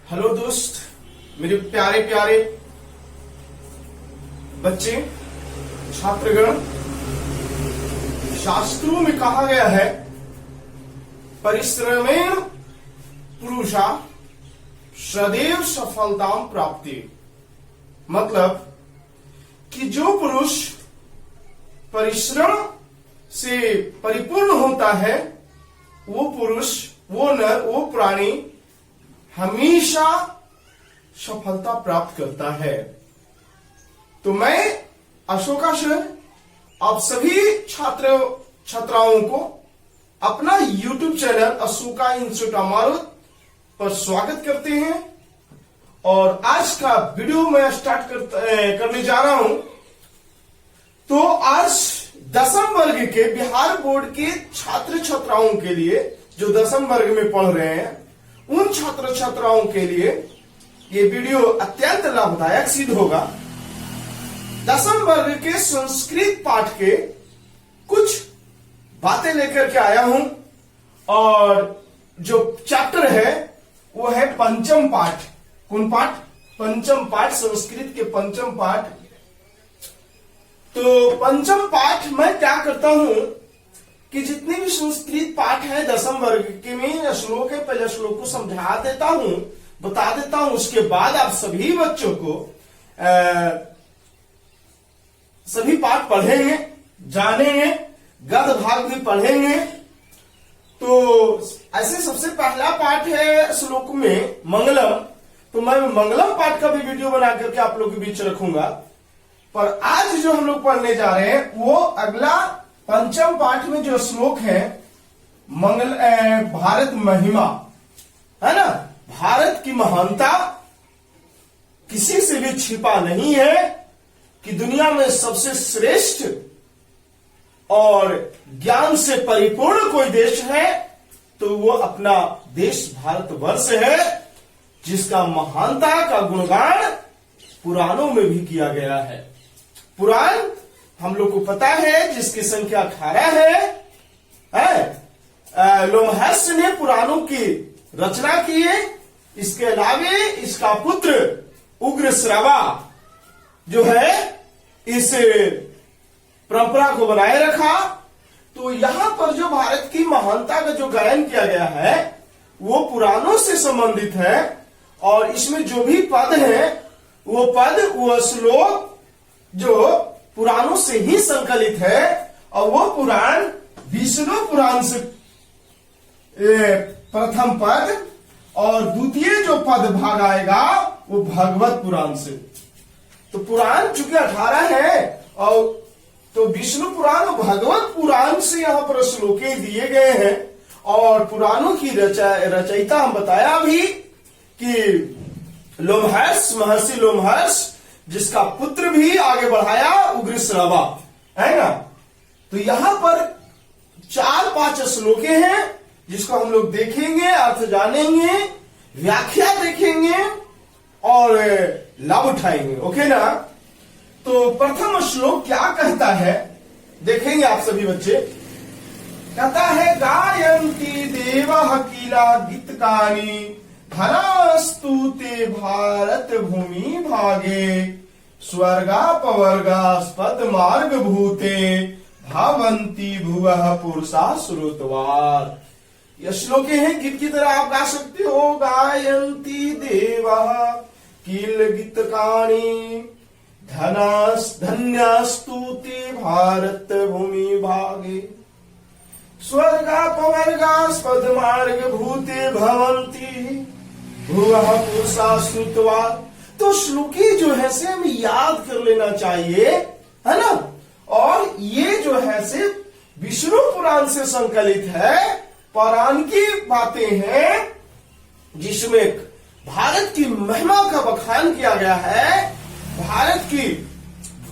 Hello दोस्त, मेरे प्यारे प्यारे बच्चे, छात्रगण। शास्त्रों में कहा गया है परिश्रमेण पुरुषा सदैव सफलता प्राप्ति। मतलब कि जो पुरुष परिश्रम से परिपूर्ण होता है वो पुरुष, वो नर, वो प्राणी हमेशा सफलता प्राप्त करता है। तो मैं अशोका सर आप सभी छात्राओं को अपना YouTube चैनल अशोका इंस्टीट्यूट अमारुत पर स्वागत करते हैं। और आज का वीडियो मैं स्टार्ट करने जा रहा हूं। तो आज 10वीं वर्ग के बिहार बोर्ड के छात्र छात्राओं के लिए जो 10वीं वर्ग में पढ़ रहे हैं उन छात्र छात्राओं के लिए ये वीडियो अत्यंत लाभदायक सिद्ध होगा। 10वीं वर्ग के संस्कृत पाठ के कुछ बातें लेकर के आया हूं और जो चैप्टर है वो है पंचम पाठ। कौन पाठ? पंचम पाठ, संस्कृत के पंचम पाठ। तो पंचम पाठ मैं क्या करता हूं कि जितने भी संस्कृत पाठ है 10वीं वर्ग के में श्लोक है, पहले श्लोक को समझा देता हूं, बता देता हूं। उसके बाद आप सभी बच्चों को सभी पाठ पढ़ेंगे, जानेंगे, गद्य भाग भी पढ़ेंगे। तो ऐसे सबसे पहला पाठ है श्लोक में मंगलम। तो मैं मंगलम पाठ का भी वीडियो बना करके आप लोगों के बीच रखूंगा। पर आज जो हम लोग पढ़ने जा रहे हैं वो अगला पंचम पाठ में जो श्लोक है भारत महिमा है ना। भारत की महानता किसी से भी छिपा नहीं है कि दुनिया में सबसे श्रेष्ठ और ज्ञान से परिपूर्ण कोई देश है तो वो अपना देश भारतवर्ष है, जिसका महानता का गुणगान पुराणों में भी किया गया है। पुराण हम लोग को पता है जिसकी संख्या 18 है। लोमहर्ष ने पुराणों की रचना की है। इसके अलावा इसका पुत्र उग्रश्रवा जो है इस परंपरा को बनाए रखा। तो यहां पर जो भारत की महानता का जो गायन किया गया है वो पुराणों से संबंधित है। और इसमें जो भी पद है वो पद, वो श्लोक जो पुराणों से ही संकलित है। और वो पुराण विष्णु पुराण से प्रथम पद और द्वितीय जो पद भाग आएगा वो भगवत पुराण से। तो पुराण चूंकि 18 है और तो विष्णु पुराण और भगवत पुराण से यहां पर श्लोके दिए गए हैं। और पुराणों की रचयिता हम बताया भी कि लोमहर्ष, महर्षि लोमहर्ष, जिसका पुत्र भी आगे बढ़ाया उग्रश्रवा है ना। तो यहां पर 4-5 श्लोके हैं जिसको हम लोग देखेंगे, अर्थ जानेंगे, व्याख्या देखेंगे और लाभ उठाएंगे। ओके ना। तो प्रथम श्लोक क्या कहता है देखेंगे आप सभी बच्चे। कहता है गायन्ति देवः किला गीतकानि धनास्तु ते भारत भूमि भागे स्वर्गापवर्गास्पद मार्ग भूते भावंती भुवः पुरुषा श्रुतवार। यह श्लोके हैं, गीत की तरह आप गा सकते हो। गायन्ति देवः किल गीतकानि धन्यास्तु ते भारत भूमि भागे स्वर्गापवर्गास्पद मार्ग भूते भवन्ति भुवः पुरुषा श्रुतवार। तो श्लोकी जो है से हमें याद कर लेना चाहिए, है ना। और ये जो है से विष्णु पुराण से संकलित है, पौराणिक बातें हैं जिसमें भारत की महिमा का बखान किया गया है। भारत की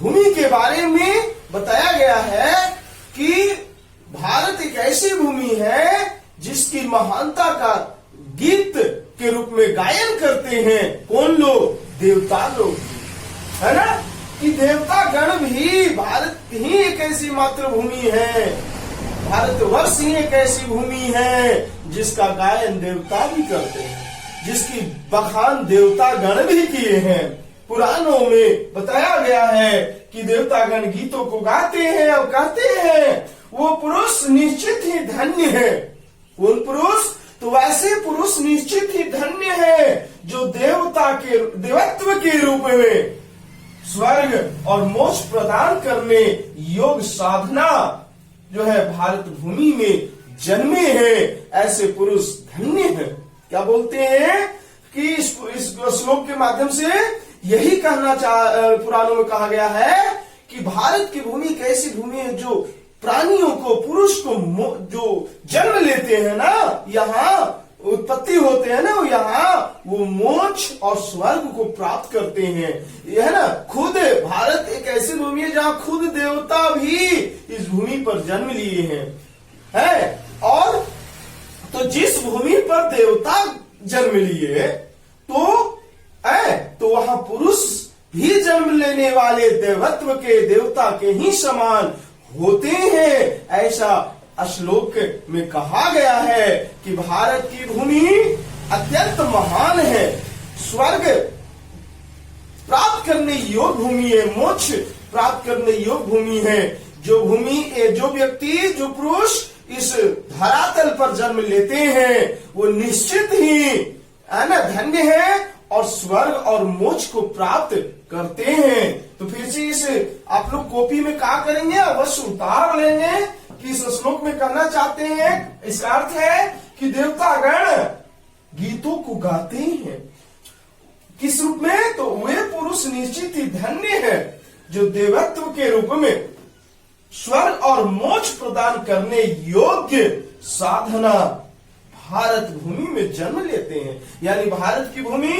भूमि के बारे में बताया गया है कि भारत एक ऐसी भूमि है जिसकी महानता का गीत के रूप में गायन करते हैं कौन लोग? देवता लोग, है ना। कि देवता गण भी, भारत ही एक ऐसी मातृभूमि है, भारतवर्ष ही एक ऐसी भूमि है जिसका गायन देवता भी करते हैं, जिसकी बखान देवता गण भी किए हैं। पुराणों में बताया गया है कि देवतागण गीतों को गाते हैं और कहते हैं वो पुरुष निश्चित ही धन्य है। कौन पुरुष? तो वैसे पुरुष निश्चित ही धन्य है जो देवत्व के रूप में स्वर्ग और मोक्ष प्रदान करने योग साधना जो है भारत भूमि में जन्मे हैं। ऐसे पुरुष धन्य है। क्या बोलते हैं कि इस श्लोक के माध्यम से यही कहना पुराणों में कहा गया है कि भारत की भूमि एक ऐसी भूमि है जो प्राणियों को, पुरुष को जो जन्म लेते हैं ना, यहाँ उत्पत्ति होते हैं ना, यहाँ वो मोक्ष और स्वर्ग को प्राप्त करते हैं। यह है ना, खुद भारत एक ऐसी भूमि है जहाँ खुद देवता भी इस भूमि पर जन्म लिए हैं। और तो जिस भूमि पर देवता जन्म लिए तो वहां पुरुष भी जन्म लेने वाले देवत्व के, देवता के ही समान होते हैं। ऐसा श्लोक में कहा गया है कि भारत की भूमि अत्यंत महान है, स्वर्ग प्राप्त करने योग्य भूमि है, मोक्ष प्राप्त करने योग्य भूमि है। जो व्यक्ति, जो पुरुष इस धरातल पर जन्म लेते हैं वो निश्चित ही है ना धन्य है और स्वर्ग और मोक्ष को प्राप्त करते हैं। तो फिर से इस आप लोग कॉपी में क्या करेंगे, अवश्य उतार लेंगे कि इस श्लोक में कहना चाहते हैं, इसका अर्थ है कि देवतागण गीतों को गाते हैं। किस रूप में? तो वे पुरुष निश्चित ही धन्य है जो देवत्व के रूप में स्वर्ग और मोक्ष प्रदान करने योग्य साधना भारत भूमि में जन्म लेते हैं। यानी भारत की भूमि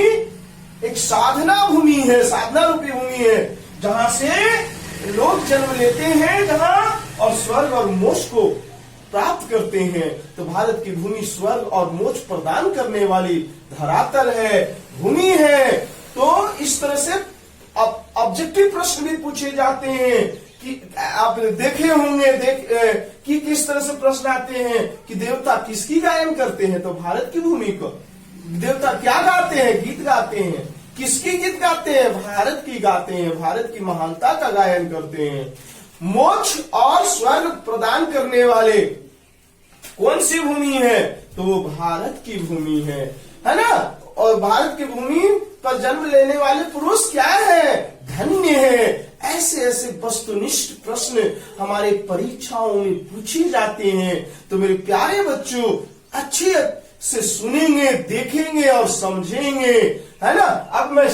एक साधना भूमि है, साधना रूपी भूमि है, जहां से लोग जन्म लेते हैं, जहां और स्वर्ग और मोक्ष को प्राप्त करते हैं। तो भारत की भूमि स्वर्ग और मोक्ष प्रदान करने वाली धरातल है, भूमि है। तो इस तरह से ऑब्जेक्टिव प्रश्न भी पूछे जाते हैं कि आप देखे होंगे कि किस तरह से प्रश्न आते हैं कि देवता किसकी गायन करते हैं, तो भारत की भूमि को। देवता क्या गाते हैं? गीत गाते हैं। किसकी गीत गाते हैं? भारत की गाते हैं, भारत की महानता का गायन करते हैं। मोक्ष और स्वर्ग प्रदान करने वाले कौन सी भूमि है? तो वो भारत की भूमि है ना। और भारत की भूमि पर जन्म लेने वाले पुरुष क्या है? धन्य है। ऐसे ऐसे वस्तुनिष्ठ प्रश्न हमारे परीक्षाओं में पूछे जाते हैं। तो मेरे प्यारे बच्चों अच्छे से सुनेंगे, देखेंगे और समझेंगे, है ना। अब मैं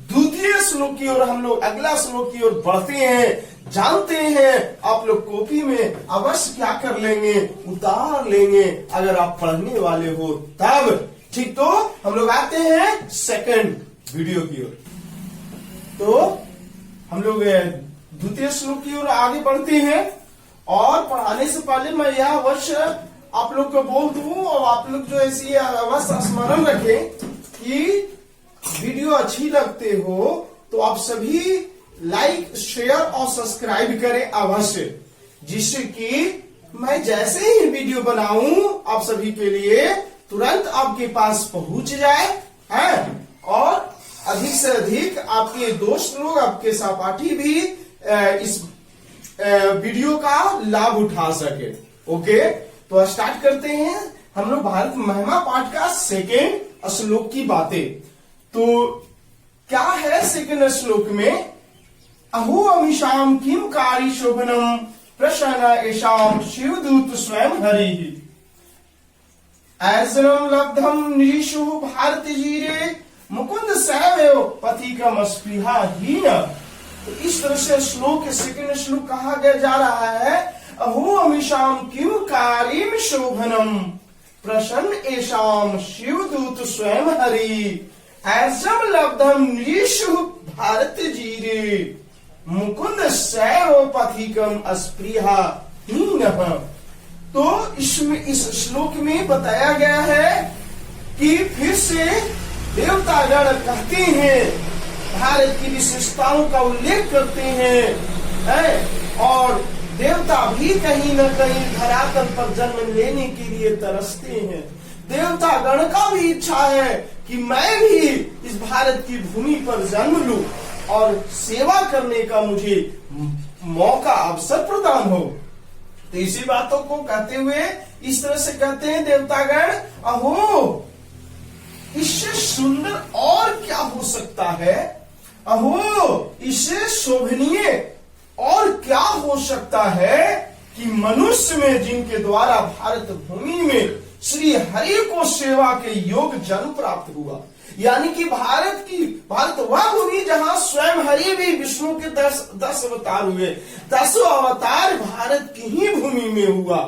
द्वितीय श्लोक की ओर हम लोग अगला श्लोक की ओर बढ़ते हैं। जानते हैं आप लोग कॉपी में अवश्य क्या कर लेंगे, उतार लेंगे अगर आप पढ़ने वाले हो तब। ठीक, तो हम लोग आते हैं सेकंड वीडियो की ओर। तो हम लोग द्वितीय श्लोक की ओर आगे बढ़ते हैं और पढ़ाने से पहले मैं यह अवश्य आप लोग को बोल दूं और आप लोग जो ऐसी अवश्य स्मरण रखें कि वीडियो अच्छी लगते हो तो आप सभी लाइक, शेयर और सब्सक्राइब करें अवश्य, जिससे कि मैं जैसे ही वीडियो बनाऊं आप सभी के लिए तुरंत आपके पास पहुंच जाए है और अधिक से अधिक आपके दोस्त लोग, आपके सहपाठी भी इस वीडियो का लाभ उठा सके। ओके, तो स्टार्ट करते हैं हम लोग भारत महिमा पाठ का सेकेंड श्लोक की बातें। तो क्या है सेकेंड श्लोक में? अहो अमीशाम किम कारी शोभनम प्रसन्न एशाम शिवदूत स्वयं हरि ऐसरम लब्धम निरीशु भारत जीरे मुकुंद सैव पथिकम स्पृहाहीन। तो इस तरह से श्लोक सेकेंड श्लोक कहा गया जा रहा है। अहो अमीशाम किम कारिम शोभनम प्रसन्न एशाम शिवदूत स्वयं हरि ऐसम लब्धम निरीशु भारत जीरे मुकुंद सैव पथिकम स्पृहाहीन। तो इसमें इस श्लोक में बताया गया है कि फिर से देवतागण कहते हैं, भारत की विशेषताओं का उल्लेख करते हैं और देवता भी कहीं न कहीं धरातल पर जन्म लेने के लिए तरसते हैं। देवता गण का भी इच्छा है कि मैं भी इस भारत की भूमि पर जन्म लूं और सेवा करने का मुझे मौका अवसर प्रदान हो। तो इसी बातों को कहते हुए इस तरह से कहते हैं देवतागण, अहो इससे सुंदर और क्या हो सकता है, अहो इससे शोभनीय और क्या हो सकता है कि मनुष्य में जिनके द्वारा भारत भूमि में श्री हरि को सेवा के योग जन्म प्राप्त हुआ। यानी कि भारत वह भूमि जहां स्वयं हरि भी विष्णु के 10 अवतार हुए, 10 अवतार भारत की ही भूमि में हुआ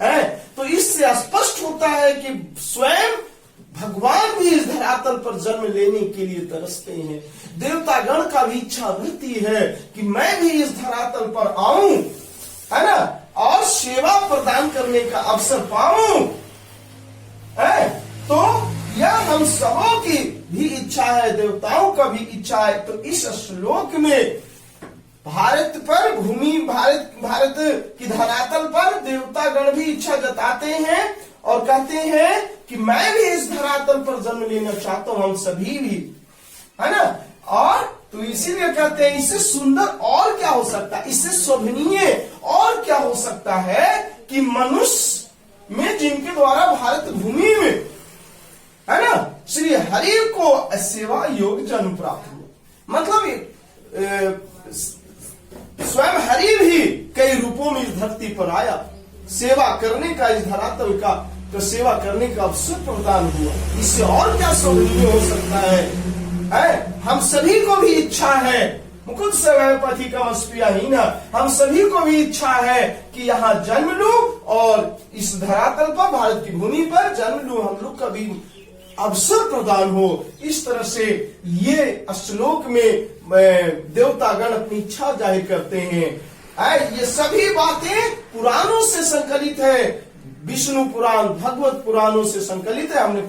है। तो इससे स्पष्ट होता है कि स्वयं भगवान भी इस धरातल पर जन्म लेने के लिए तरसते हैं। देवतागण का भी इच्छा रहती है कि मैं भी इस धरातल पर आऊं, है ना, और सेवा प्रदान करने का अवसर पाऊं, है। तो यह हम सबों की भी इच्छा है, देवताओं का भी इच्छा है। तो इस श्लोक में भारत पर भूमि, भारत की धरातल पर देवतागण भी इच्छा जताते हैं और कहते हैं कि मैं भी इस धरातल पर जन्म लेना चाहता हूं, हम सभी भी, है ना। और तो इसीलिए कहते हैं इससे सुंदर और क्या हो सकता है, इससे शोभनीय और क्या हो सकता है कि मनुष्य में जिनके द्वारा भारत भूमि में, है ना, श्री हरि को सेवा योग जन्म प्राप्त हुआ। मतलब स्वयं हरि भी कई रूपों में इस धरती पर आया, सेवा करने का, इस धरातल का तो सेवा करने का अवसर प्रदान हुआ। इससे और क्या शोभनीय हो सकता है? हम सभी को भी इच्छा है, मुकुट से पथि कमस्पियाहीन, हम सभी को भी इच्छा है कि यहाँ जन्म लूं और इस धरातल पर, भारत की भूमि पर जन्म लूं, हम लोग का भी अवसर प्रदान हो। इस तरह से ये श्लोक में देवतागण अपनी इच्छा जाहिर करते हैं। ये सभी बातें पुराणों से संकलित है, विष्णु पुराण, भगवत पुराणों से संकलित है। हमने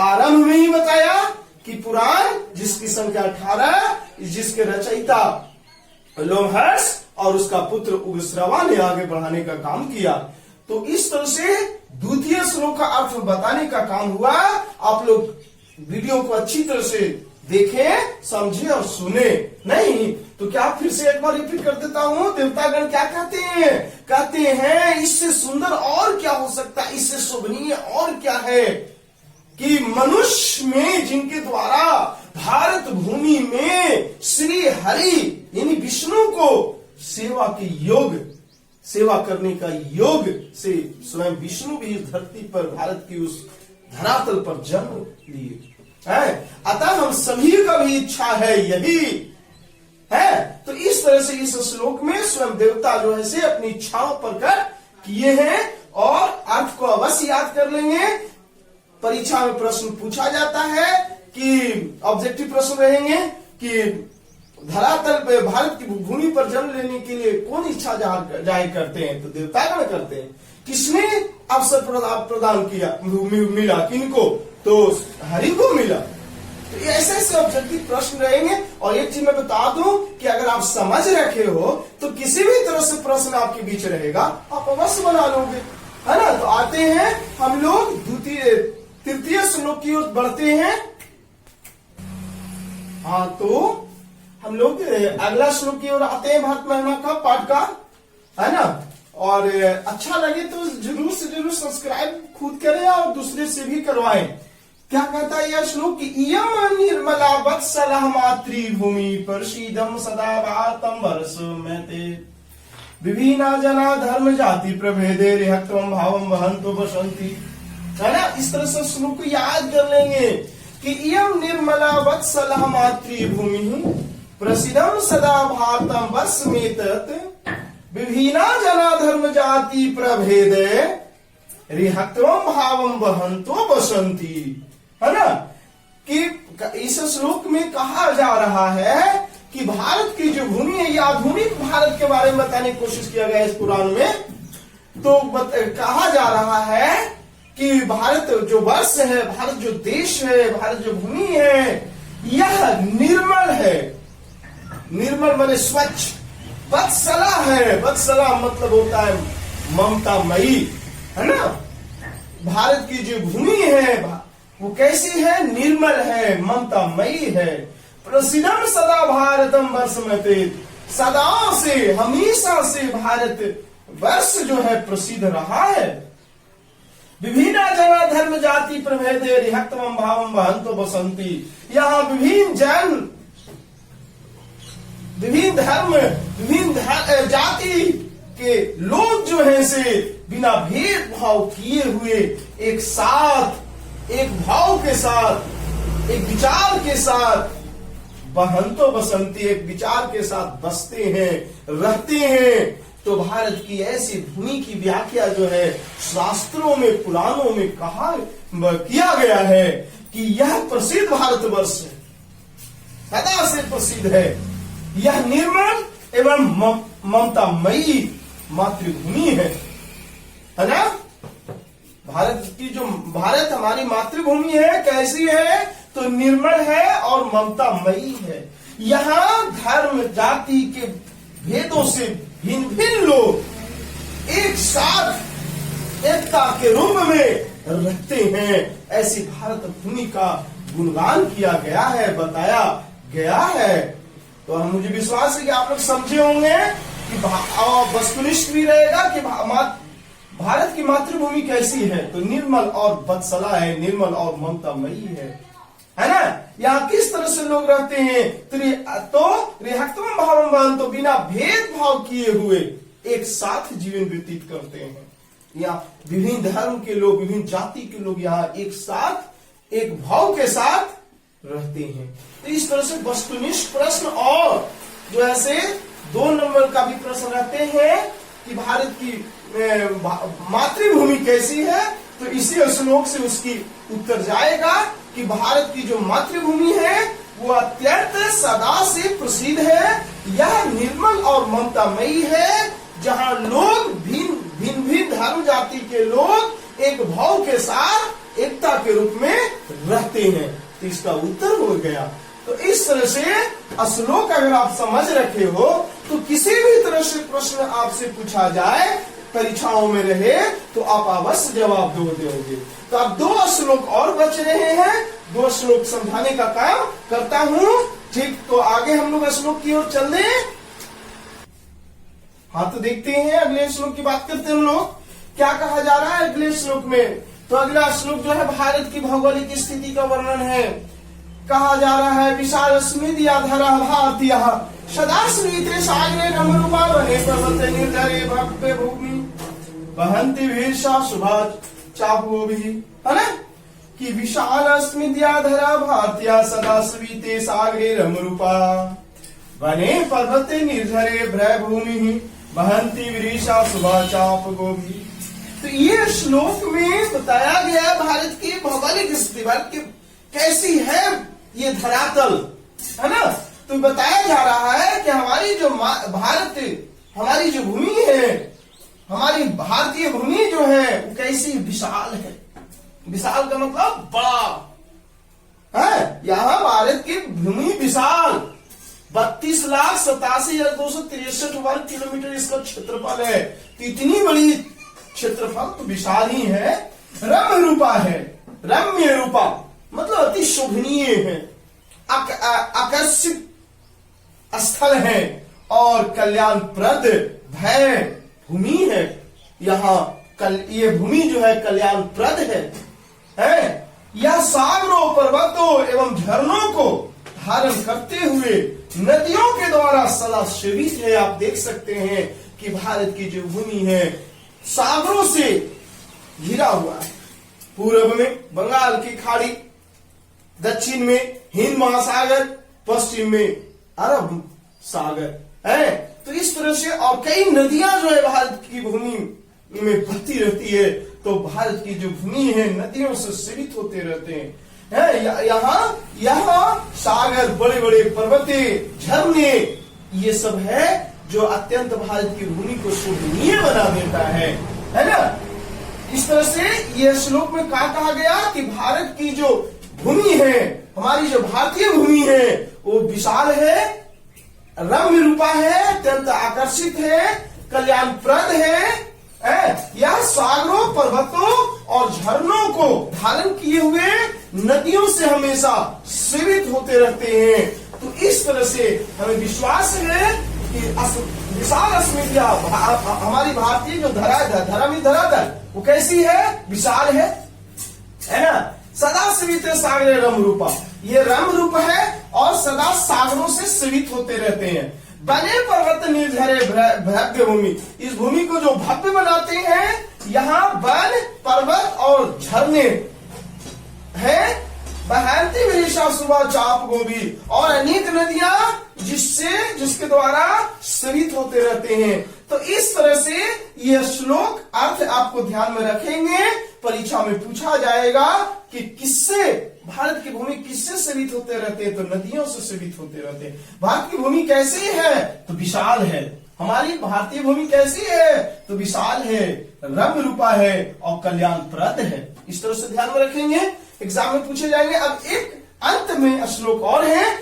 आरंभ में ही बताया कि पुराण जिसकी संख्या 18, जिसके रचयिता लोमहर्ष और उसका पुत्र उग्रश्रवा ने आगे बढ़ाने का काम किया। तो इस तरह से द्वितीय श्लोक का अर्थ बताने का काम हुआ। आप लोग वीडियो को अच्छी तरह से देखें, समझे और सुने। नहीं तो क्या फिर से एक बार रिपीट कर देता हूं, देवतागण क्या कहते हैं? कहते हैं इससे सुंदर और क्या हो सकता है, इससे शोभनीय और क्या है कि मनुष्य में जिनके द्वारा भारत भूमि में श्री हरि यानी विष्णु को सेवा के योग, सेवा करने का योग से स्वयं विष्णु भी इस धरती पर, भारत की उस धरातल पर जन्म लिए है। अतः हम सभी का भी इच्छा है यही है। तो इस तरह से इस श्लोक में स्वयं देवता जो है से अपनी इच्छाओं प्रकट किए हैं और अर्थ को अवश्य याद कर लेंगे। परीक्षा में प्रश्न पूछा जाता है कि ऑब्जेक्टिव प्रश्न रहेंगे कि धरातल पे भारत की भूमि पर जन्म लेने के लिए कौन इच्छा जाहिर करते हैं? तो देवतागण करते हैं। किसने अवसर प्रदान किया, मिला किनको? तो हरि को मिला। तो ऐसे ऐसे ऑब्जेक्टिव प्रश्न रहेंगे। और एक चीज मैं बता दूं कि अगर आप समझ रखे हो तो किसी भी तरह से प्रश्न आपके बीच रहेगा, आप अवश्य बना लोगे, है ना। तो आते हैं हम लोग तृतीय श्लोक की ओर बढ़ते हैं। हाँ, तो हम लोग अगला श्लोक की ओर आते हैं, भारत महिमा का पाठ का, है ना। और अच्छा लगे तो जरूर से जरूर सब्सक्राइब खुद करें और दूसरे से भी करवाएं। क्या कहता है यह श्लोक कि इयं निर्मला वत्सलः मातृभूमि परसीदं सदा भारतं वर्षमेते विभिन्ना जना धर्म जाति प्रभेदे रिहत्वं भावं वहन्तो बसन्ति, है ना। इस तरह से श्लोक को याद कर लेंगे कि इयं निर्मला वत्सलः मातृभूमि प्रसीदं सदा भारतं वर्षमेतत् विभिन्ना जना धर्म जाति प्रभेदे रिहत्वं भावं वहन्तो बसन्ति, है ना। कि इस श्लोक में कहा जा रहा है कि भारत की जो भूमि है, ये आधुनिक भारत के बारे में बताने की कोशिश किया गया है इस पुराण में। तो कहा जा रहा है कि भारत जो वर्ष है, भारत जो देश है, भारत जो भूमि है, यह निर्मल है। निर्मल माने स्वच्छ। वत्सला है, वत्सला मतलब होता है ममतामयी, है ना। भारत की जो भूमि है वो कैसी है? निर्मल है, ममतामयी है। प्रसिद्धम सदा भारतम वर्षमते, सदा से, हमेशा से भारत वर्ष जो है प्रसिद्ध रहा है। विभिन्न जना धर्म जाति प्रभेदे रिहत्वम भावम वहंतो बसंती, यहाँ विभिन्न जन, विभिन्न धर्म, विभिन्न जाति के लोग जो है से बिना भेदभाव किए हुए एक साथ, एक भाव के साथ, एक विचार के साथ बहंतो बसंती, एक विचार के साथ बसते हैं, रहते हैं। तो भारत की ऐसी भूमि की व्याख्या जो है शास्त्रों में, पुराणों में कहा किया गया है कि यह प्रसिद्ध भारतवर्ष है, सदा से प्रसिद्ध है। यह निर्मल एवं ममतामयी मातृभूमि है ना? भारत हमारी मातृभूमि है, कैसी है? तो निर्मल है और ममतामयी है। यहाँ धर्म जाति के भेदों से भिन्न भिन्न लोग एक साथ एकता के रूप में रहते हैं। ऐसी भारत भूमि का गुणगान किया गया है, बताया गया है। तो हम, मुझे विश्वास है कि आप लोग समझे होंगे कि वस्तुनिष्ठ भी रहेगा कि भारत की मातृभूमि कैसी है। तो निर्मल और वत्सला है, निर्मल और ममतामयी है ना? यहाँ किस तरह से लोग रहते हैं? तो रिहत्वम भावम वहंतो, तो बिना भेदभाव किए हुए एक साथ जीवन व्यतीत करते हैं। यहाँ विभिन्न धर्म के लोग, विभिन्न जाति के लोग यहाँ एक साथ, एक भाव के साथ रहते हैं। तो इस तरह से वस्तुनिष्ठ प्रश्न और जो ऐसे 2 नंबर का भी प्रश्न रहते हैं कि भारत की मातृभूमि कैसी है। तो इसी श्लोक से उसकी उत्तर जाएगा कि भारत की जो मातृभूमि है वो अत्यंत सदा से प्रसिद्ध है। यह निर्मल और ममतामयी है, जहाँ लोग भिन्न धर्म जाति के लोग एक भाव के साथ एकता के रूप में रहते हैं। तो इसका उत्तर हो गया। तो इस तरह से श्लोक अगर आप समझ रखे हो तो किसी भी तरह से प्रश्न आपसे पूछा जाए, परीक्षाओं में रहे, तो आप अवश्य जवाब दोगे। तो अब 2 श्लोक और बच रहे हैं, 2 श्लोक समझाने का काम करता हूं। ठीक, तो आगे हम लोग श्लोक की ओर चल दें। हाँ, तो देखते हैं अगले श्लोक की बात करते हैं हम लोग। क्या कहा जा रहा है अगले श्लोक में? तो अगला श्लोक जो है भारत की भौगोलिक स्थिति का वर्णन है। कहा जा रहा है विशाल स्मृतिया धरा भारतीय सदा स्मृति सागरे रमरूपा बने पर्वते निर्जरे भव्य भूमि बहंती भीषा सुभाष चापो भी, है ना? कि विशाल स्मृतिया धरा भारतीय सदा स्मृति सागरे रमरूपा बने पर्वते निर्जरे भ्रय भूमि बहंती भीषा सुभाष चाप गोभी। तो ये श्लोक में बताया गया भारत की भौगोलिक स्थिति, भारत की कैसी है ये धरातल, है ना? तो बताया जा रहा है कि हमारी जो भारत, हमारी जो भूमि है, हमारी भारतीय भूमि जो है वो कैसी विशाल है। विशाल का मतलब बड़ा है। यहाँ भारत की भूमि विशाल 32,87,263 वर्ग किलोमीटर इसका क्षेत्रफल है। तो इतनी बड़ी क्षेत्रफल तो विशाल ही है। रम्य रूपा है, रम्य रूपा मतलब अति शोभनीय है, आकर्षित स्थल है और कल्याणप्रद भय भूमि है। यहाँ ये भूमि जो है कल्याणप्रद है। यह सागरों, पर्वतों एवं झरनों को धारण करते हुए नदियों के द्वारा सदा सेवित है। आप देख सकते हैं कि भारत की जो भूमि है सागरों से घिरा हुआ है। पूर्व में बंगाल की खाड़ी, दक्षिण में हिंद महासागर, पश्चिम में अरब सागर है। तो इस तरह से और कई नदियां जो है भारत की भूमि में बहती रहती है। तो भारत की जो भूमि है नदियों से सेवित होते रहते हैं। यहाँ सागर, बड़े बड़े पर्वते, झरने, ये सब है जो अत्यंत भारत की भूमि को शोभनीय बना देता है ना? इस तरह से ये श्लोक में कहा गया कि भारत की जो भूमि है, हमारी जो भारतीय भूमि है वो विशाल है, रम्य रूपा है, अत्यंत आकर्षित है, कल्याणप्रद है। यह सागरों, पर्वतों और झरनों को धारण किए हुए नदियों से हमेशा सेवित होते रहते हैं। तो इस तरह से हमें विश्वास है कि विशाल स्मृतियां हमारी भारतीय जो धरातल वो कैसी है, विशाल है ना। सदा सेवित सागर रम रूपा, ये रम रूप है और सदा सागरों से सेवित होते रहते हैं। बने पर्वत निर्झरे भव्य भूमि, इस भूमि को जो भव्य बनाते हैं, यहाँ वन पर्वत और झरने हैं। बहती विदिशा सुबह चाप गोभी, और अनेक नदियां जिसके द्वारा सेवित होते रहते हैं। तो इस तरह से यह श्लोक अर्थ आपको ध्यान में रखेंगे, परीक्षा में पूछा जाएगा कि किससे भारत की भूमि किससे सेवित होते रहते हैं, तो नदियों से सेवित होते रहते हैं। भारत की भूमि कैसी है, तो विशाल है। हमारी भारतीय भूमि कैसी है, तो विशाल है, रम रूपा है और कल्याणप्रद है। इस तरह से ध्यान में रखेंगे, एग्जाम में पूछे जाएंगे। अब एक अंत में श्लोक और है,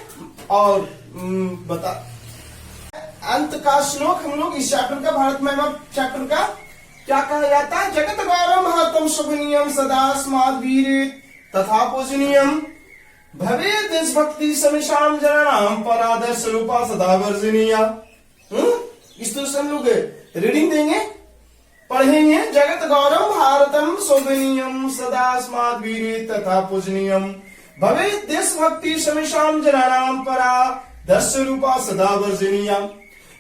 और बता अंत का श्लोक हम लोग इस चैप्टर का, भारत महिमा चैप्टर का क्या कहा जाता है, जगत गौरव महत्तम शुभनीयम सदा स्माद वीर तथा पूजनीयम भवे देशभक्ति समिशाम जनानाम परादर्श रूपा सदा वर्जनीया। इस तरह से हम लोग रीडिंग देंगे, पढ़ेंगे। जगत गौरव भारतम शोभनीयम सदा स्माद वीर तथा पूजनीयम भवे देशभक्ति समिशाम जनानाम परादर्श रूपा सदा वर्जनीया।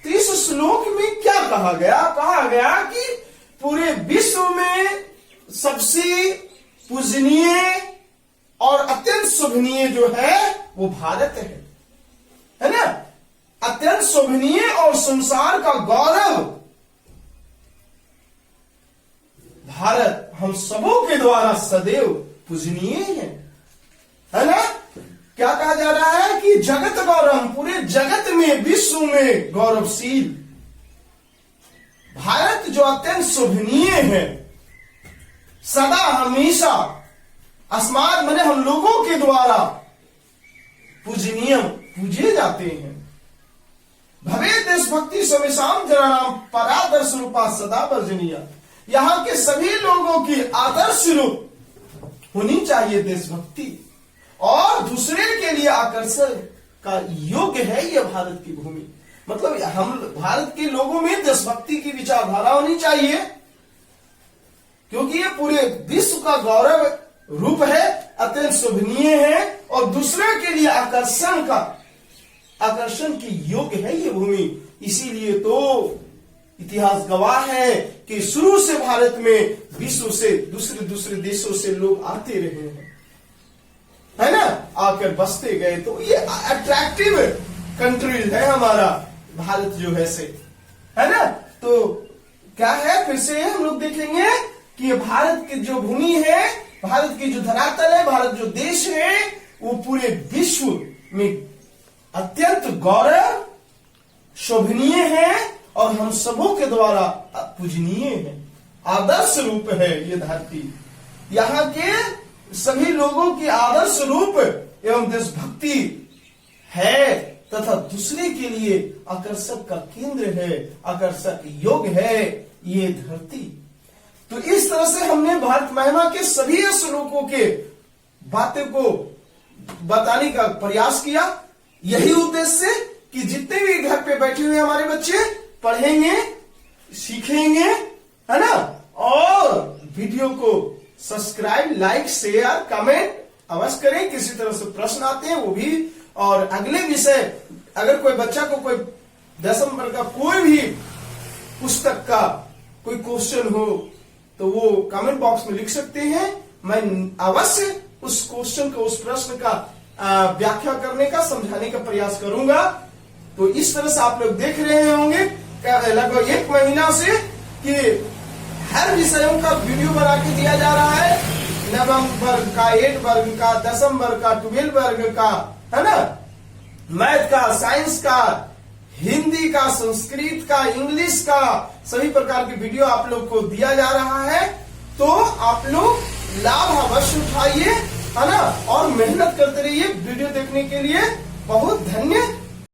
तो इस श्लोक में क्या कहा गया, कहा गया कि पूरे विश्व में सबसे पूजनीय और अत्यंत शोभनीय जो है वो भारत है ना। अत्यंत शोभनीय और संसार का गौरव भारत हम सबों के द्वारा सदैव पूजनीय है ना। क्या कहा जा रहा है कि जगत गौरव, पूरे जगत में विश्व में गौरवशील भारत जो अत्यंत शोभनीय है, सदा हमेशा अस्माद माने हम लोगों के द्वारा पूजनीय पूजे जाते हैं। भवे देशभक्ति समेशाम जनानाम परादर्श रूपा सदा वर्जनीय, यहाँ के सभी लोगों की आदर्श रूप होनी चाहिए देशभक्ति, और दूसरे के लिए आकर्षण का योग्य है यह भारत की भूमि। मतलब हम भारत के लोगों में देशभक्ति की विचारधारा होनी चाहिए, क्योंकि ये पूरे विश्व का गौरव रूप है, अत्यंत शोभनीय है, और दूसरे के लिए आकर्षण की योग्य है ये भूमि। इसीलिए तो इतिहास गवाह है कि शुरू से भारत में विश्व से दूसरे देशों से लोग आते रहे हैं, है ना, आकर बसते गए। तो ये अट्रैक्टिव कंट्री है हमारा भारत जो है से, है ना। तो क्या है, फिर से हम लोग देखेंगे कि भारत की जो भूमि है, भारत की जो धरातल है, भारत जो देश है, वो पूरे विश्व में अत्यंत गौरव शोभनीय है और हम सबों के द्वारा पूजनीय है, आदर्श रूप है ये धरती। यहाँ के सभी लोगों की आदर्श रूप एवं देशभक्ति है, तथा दूसरे के लिए आकर्षक का केंद्र है, आकर्षक योग है ये धरती। तो इस तरह से हमने भारत महिमा के सभी श्लोकों के बातें को बताने का प्रयास किया। यही उद्देश्य से कि जितने भी घर पे बैठे हुए हमारे बच्चे पढ़ेंगे, सीखेंगे, है ना, और वीडियो को सब्सक्राइब, लाइक, शेयर, कमेंट अवश्य करें। किसी तरह से प्रश्न आते हैं वो भी, और अगले विषय अगर कोई बच्चा को कोई 10वीं वर्ग का कोई भी पुस्तक का कोई क्वेश्चन हो तो वो कमेंट बॉक्स में लिख सकते हैं। मैं अवश्य उस क्वेश्चन का, उस प्रश्न का व्याख्या करने का, समझाने का प्रयास करूंगा। तो इस तरह से आप लोग देख रहे होंगे लगभग 1 महीना से कि हर विषयों का वीडियो बना के दिया जा रहा है। 9वीं वर्ग का, 8 वर्ग का, 10वीं वर्ग का, 12 वर्ग का, है ना, मैथ का, साइंस का, हिंदी का, संस्कृत का, इंग्लिश का, सभी प्रकार की वीडियो आप लोग को दिया जा रहा है। तो आप लोग लाभ अवश्य उठाइए, है ना, और मेहनत करते रहिए। वीडियो देखने के लिए बहुत धन्यवाद।